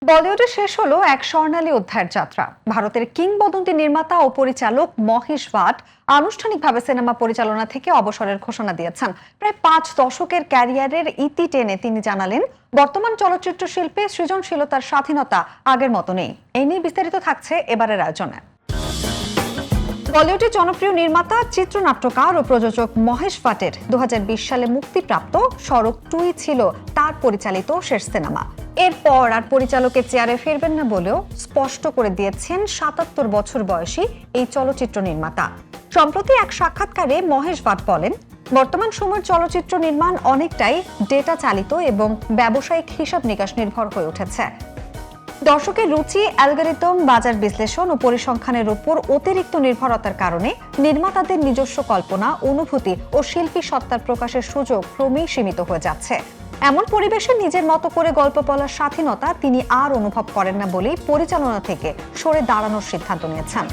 বলিউডে শেষ হলো এক স্বর্ণালী অধ্যায়ের যাত্রা। ভারতের কিংবদন্তি নির্মাতা ও পরিচালক মহেশ ভাট আনুষ্ঠানিকভাবে সিনেমা পরিচালনা থেকে অবসরের ঘোষণা দিয়েছেন। প্রায় 5 দশকের ক্যারিয়ারের ইতি টেনে তিনি জানালেন, বর্তমান চলচ্চিত্র শিল্পে সৃজনশীলতার স্বাধীনতা আগের মতো নেই। এই নিয়ে বিস্তারিত থাকছে এবারের আয়োজনে। বলিউডের জনপ্রিয় নির্মাতা, চিত্রনাট্যকার ও প্রযোজক মহেশ ভাটের 2020 সালে মুক্তিপ্রাপ্ত সড়ক 2 ছিল তার পরিচালিত শেষ সিনেমা। এরপর আর পরিচালকের চেয়ারে ফিরবেন না বলেও স্পষ্ট করে দিয়েছেন 77 বছর বয়সী এই চলচ্চিত্র নির্মাতা। সম্প্রতি এক সাক্ষাৎকারে মহেশ ভাট বলেন, বর্তমান সময়ের চলচ্চিত্র নির্মাণ অনেকটাই ডেটা চালিত এবং ব্যবসায়িক হিসাব নিকাশ নির্ভর হয়ে উঠেছে। দর্শকের রুচি, অ্যালগরিদম, বাজার বিশ্লেষণ ও পরিসংখ্যানের উপর অতিরিক্ত নির্ভরতার কারণে নির্মাতাদের নিজস্ব কল্পনা, অনুভূতি ও শিল্পী সত্তার প্রকাশের সুযোগ ক্রমেই সীমিত হয়ে যাচ্ছে। এমন পরিবেশে নিজের মতো করে গল্প বলার স্বাধীনতা তিনি আর অনুভব করেন না বলেই পরিচালনা থেকে সরে দাঁড়ানোর সিদ্ধান্ত নিয়েছেন।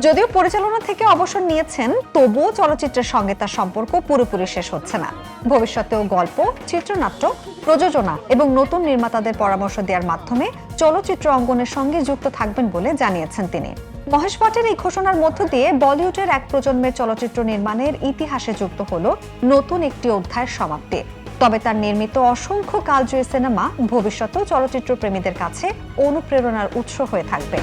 যদিও পরিচালনা থেকে অবসর নিয়েছেন, তবুও চলচ্চিত্রের সঙ্গে তার সম্পর্ক পুরোপুরি শেষ হচ্ছে না। ভবিষ্যতেও গল্প, চিত্রনাট্য, প্রযোজনা এবং নতুন নির্মাতাদের পরামর্শ দেওয়ার মাধ্যমে চলচ্চিত্র অঙ্গনের সঙ্গে যুক্ত থাকবেন বলে জানিয়েছেন তিনি। মহেশ ভাটের এই ঘোষণার মধ্য দিয়ে বলিউডের এক প্রজন্মের চলচ্চিত্র নির্মাণের ইতিহাসে যুক্ত হলো নতুন একটি অধ্যায়ের সমাপ্তি। তবে তার নির্মিত অসংখ্য কালজয়ী সিনেমা ভবিষ্যতেও চলচ্চিত্র প্রেমীদের কাছে অনুপ্রেরণার উৎস হয়ে থাকবে।